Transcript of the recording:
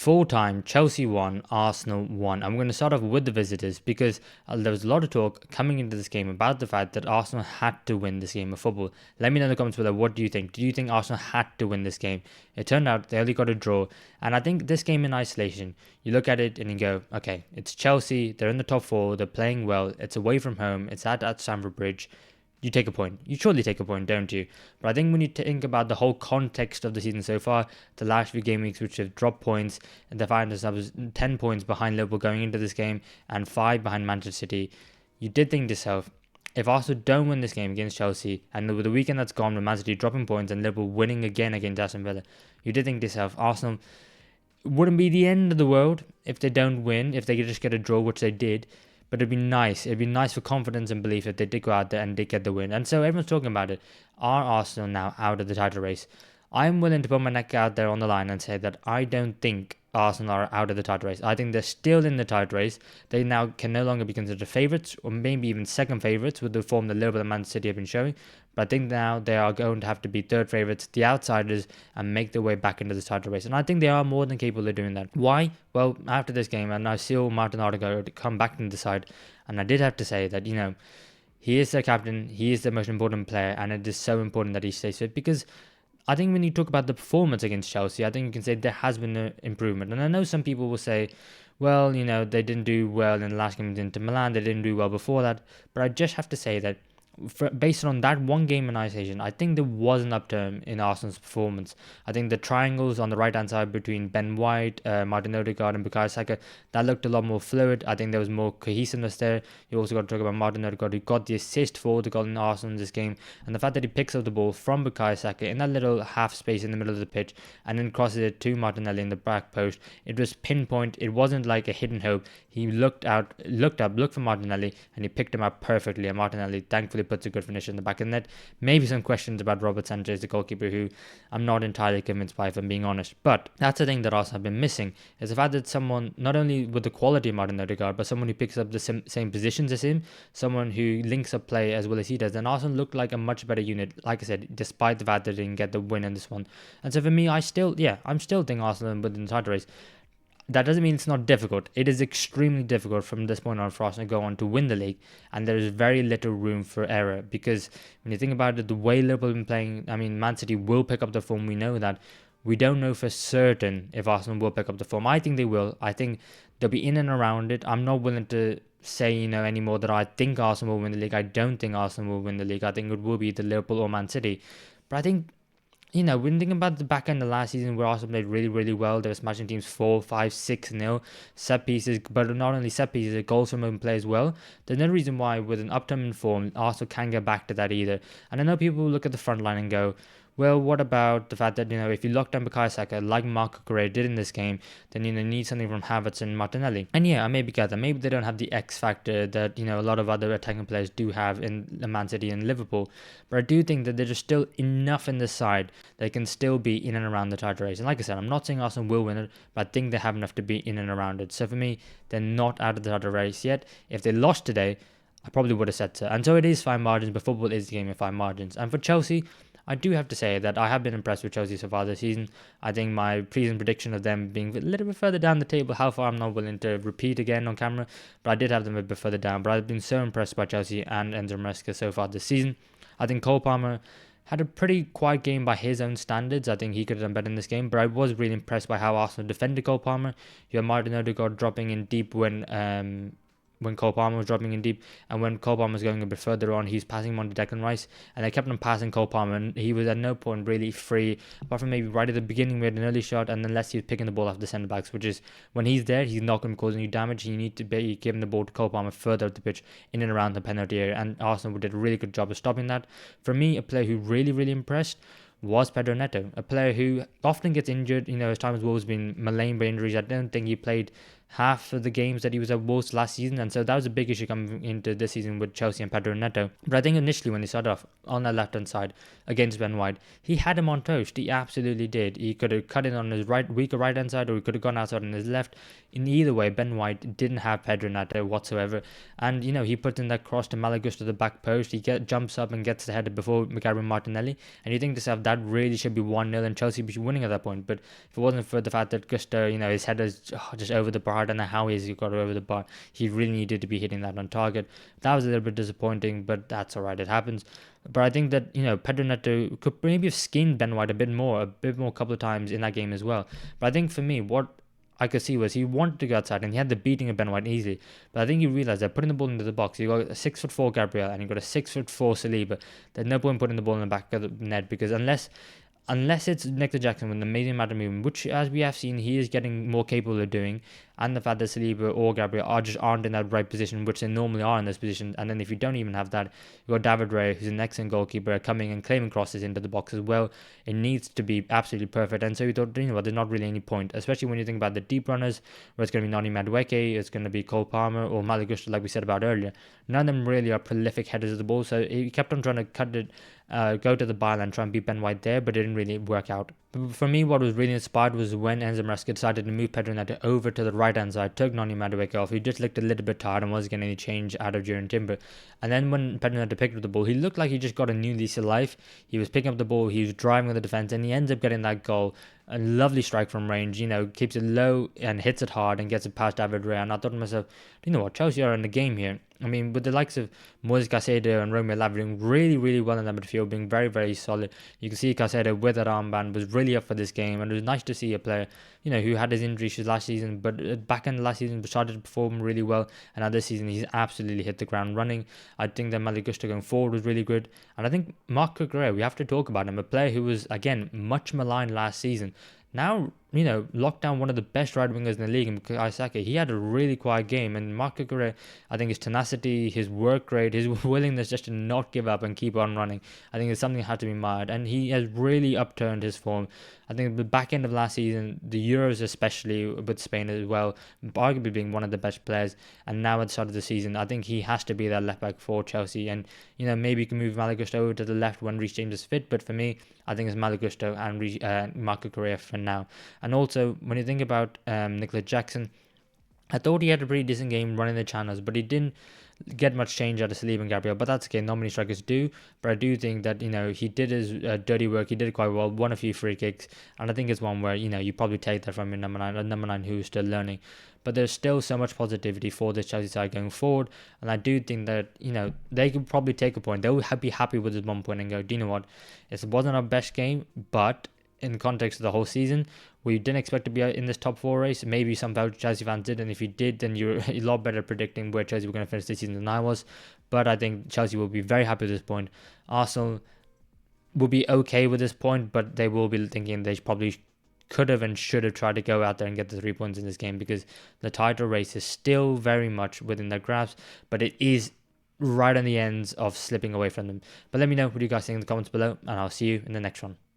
Full time, Chelsea won, Arsenal won. I'm going to start off with the visitors because there was a lot of talk coming into this game about the fact that Arsenal had to win this game of football. Let me know in the comments below, what do you think? Do you think Arsenal had to win this game? It turned out they only got a draw. And I think this game in isolation, you look at it and you go, okay, it's Chelsea, they're in the top four, they're playing well, it's away from home, it's at Stamford Bridge. You take a point. You surely take a point, don't you? But I think when you think about the whole context of the season so far, the last few game weeks which have dropped points, and they find themselves 10 points behind Liverpool going into this game and 5 behind Manchester City, you did think to yourself, if Arsenal don't win this game against Chelsea, and with the weekend that's gone with Man City dropping points and Liverpool winning again against Aston Villa, you did think to yourself, Arsenal wouldn't be the end of the world if they don't win, if they could just get a draw, which they did. But it'd be nice. It'd be nice for confidence and belief if they did go out there and did get the win. And so everyone's talking about it. Are Arsenal now out of the title race? I'm willing to put my neck out there on the line and say that I don't think Arsenal are out of the title race. I think they're still in the title race. They now can no longer be considered favourites, or maybe even second favourites with the form that Liverpool and Man City have been showing. But I think now they are going to have to be third favourites, the outsiders, and make their way back into the title race. And I think they are more than capable of doing that. Why? Well, after this game, and I saw Martin Odegaard come back into the side, and I did have to say that, he is their captain, he is the most important player, and it is so important that he stays fit because I think when you talk about the performance against Chelsea, I think you can say there has been an improvement. And I know some people will say, well, they didn't do well in the last game into Milan, they didn't do well before that. But I just have to say that based on that one game in isolation, I think there was an upturn in Arsenal's performance. I think the triangles on the right-hand side between Ben White, Martin Odegaard and Bukayo Saka, that looked a lot more fluid. I think there was more cohesiveness there. You also got to talk about Martin Odegaard, who got the assist for the goal in Arsenal in this game, and the fact that he picks up the ball from Bukayo Saka in that little half space in the middle of the pitch and then crosses it to Martinelli in the back post. It was pinpoint. It wasn't like a hidden hope. He looked up, looked for Martinelli, and he picked him up perfectly, and Martinelli thankfully puts a good finish in the back of the net. Maybe some questions about Robert Sanchez, the goalkeeper, who I'm not entirely convinced by, if I'm being honest. But that's the thing that Arsenal have been missing, is the fact that someone, not only with the quality of Martin Odegaard, but someone who picks up the same positions as him, someone who links up play as well as he does. And Arsenal looked like a much better unit, like I said, despite the fact that they didn't get the win in this one. And so for me, I'm still thinking Arsenal within the title race. That doesn't mean it's not difficult. It is extremely difficult from this point on for Arsenal to go on to win the league, and there is very little room for error because when you think about it, the way Liverpool have been playing, Man City will pick up the form. We know that. We don't know for certain if Arsenal will pick up the form. I think they will. I think they'll be in and around it. I'm not willing to say, anymore that I think Arsenal will win the league. I don't think Arsenal will win the league. I think it will be the Liverpool or Man City. But I think when you think about the back end of last season where Arsenal played really, really well, they were smashing teams 4, 5, 6-0, set pieces, but not only set pieces, the goals from open play as well. There's no reason why with an upturn in form, Arsenal can't get back to that either. And I know people look at the front line and go, well, what about the fact that, if you lock down Bukayo Saka, like Marco Correa did in this game, then, you need something from Havertz and Martinelli. And yeah, I maybe get that. Maybe they don't have the X factor that, a lot of other attacking players do have in Man City and Liverpool. But I do think that there's still enough in the side that can still be in and around the title race. And like I said, I'm not saying Arsenal will win it, but I think they have enough to be in and around it. So for me, they're not out of the title race yet. If they lost today, I probably would have said so. And so it is fine margins, but football is the game of fine margins. And for Chelsea, I do have to say that I have been impressed with Chelsea so far this season. I think my preseason prediction of them being a little bit further down the table, how far I'm not willing to repeat again on camera, but I did have them a bit further down. But I've been so impressed by Chelsea and Enzo Maresca so far this season. I think Cole Palmer had a pretty quiet game by his own standards. I think he could have done better in this game, but I was really impressed by how Arsenal defended Cole Palmer. You have Martin Odegaard dropping in deep when Cole Palmer was dropping in deep, and when Cole Palmer was going a bit further on, he's passing him on to Declan Rice, and they kept on passing Cole Palmer, and he was at no point really free, apart from maybe right at the beginning we had an early shot, and then unless he was picking the ball off the centre backs, which is when he's there, he's not going to be causing you damage. You need to be giving the ball to Cole Palmer further up the pitch, in and around the penalty area, and Arsenal did a really good job of stopping that. For me, a player who really, really impressed was Pedro Neto, a player who often gets injured. His time as well has been maligned by injuries. I don't think he played half of the games that he was at Wolves last season, and so that was a big issue coming into this season with Chelsea and Pedro Neto. But I think initially when he started off on that left hand side against Ben White, he had him on toast. He absolutely did. He could have cut in on his weaker right hand side, or he could have gone outside on his left. In either way, Ben White didn't have Pedro Neto whatsoever, and he put in that cross to Malagusto to the back post. He jumps up and gets the header before Gabriel Martinelli, and you think to yourself that really should be 1-0 and Chelsea be winning at that point. But if it wasn't for the fact that Gusto, his header's just over the bar, I don't know how he got over the bar. He really needed to be hitting that on target. That was a little bit disappointing, but that's alright, it happens. But I think that, Pedro Neto could maybe have skinned Ben White a bit more a couple of times in that game as well. But I think for me, what I could see was he wanted to go outside and he had the beating of Ben White easily. But I think he realised that putting the ball into the box, you got a 6'4" Gabriel and you got a 6'4" Saliba. There's no point putting the ball in the back of the net, because unless it's Nicolas Jackson with an amazing amount of movement, which as we have seen he is getting more capable of doing, and the fact that Saliba or Gabriel aren't in that right position, which they normally are in this position. And then if you don't even have that, you've got David Ray, who's an excellent goalkeeper, coming and claiming crosses into the box as well. It needs to be absolutely perfect. And so you thought, there's not really any point, especially when you think about the deep runners, where it's going to be Noni Madueke, it's going to be Cole Palmer or Malagusto, like we said about earlier. None of them really are prolific headers of the ball, so he kept on trying to cut it, go to the byline and try and beat Ben White there, but it didn't really work out. But for me, what was really inspired was when Enzo Maresca decided to move Pedro Neto over to the right-hand side, took Noni Madueke off. He just looked a little bit tired and wasn't getting any change out of Jurgen Timber. And then when Pedro Neto picked up the ball, he looked like he just got a new lease of life. He was picking up the ball, he was driving with the defence, and he ends up getting that goal. A lovely strike from range, keeps it low and hits it hard and gets it past David Ray. And I thought to myself, Chelsea are in the game here. I mean, with the likes of Moises Caicedo and Romeo Lavia doing really, really well in that midfield, being very, very solid. You can see Caicedo with that armband was really up for this game, and it was nice to see a player, who had his injury issues last season, but back in the last season started to perform really well, and now this season he's absolutely hit the ground running. I think that Malagusto going forward was really good, and I think Marc Cucurella, we have to talk about him, a player who was, again, much maligned last season. Now, locked down one of the best right wingers in the league in Bukayo Saka. He had a really quiet game, and Marc Cucurella, I think his tenacity, his work rate, his willingness just to not give up and keep on running, I think it's something that had to be admired, and he has really upturned his form. I think the back end of last season, the Euros especially with Spain as well, arguably being one of the best players, and now at the start of the season, I think he has to be that left back for Chelsea, and maybe you can move Malagusto over to the left when Reece James is fit, but for me, I think it's Malagusto and Marc Cucurella for now. And also, when you think about Nicolas Jackson, I thought he had a pretty decent game running the channels, but he didn't get much change out of Saliba and Gabriel, but that's okay, not many strikers do. But I do think that, he did his dirty work, he did it quite well, won a few free kicks, and I think it's one where, you probably take that from your number 9 who's still learning. But there's still so much positivity for this Chelsea side going forward, and I do think that, they could probably take a point. They'll be happy with this 1 point and go, do you know what, it wasn't our best game, but in the context of the whole season, we didn't expect to be in this top 4 race. Maybe some Chelsea fans did, and if you did, then you're a lot better predicting where Chelsea were going to finish this season than I was. But I think Chelsea will be very happy at this point. Arsenal will be okay with this point, but they will be thinking they probably could have and should have tried to go out there and get the 3 points in this game, because the title race is still very much within their grasp, but it is right on the ends of slipping away from them. But let me know what you guys think in the comments below, and I'll see you in the next one.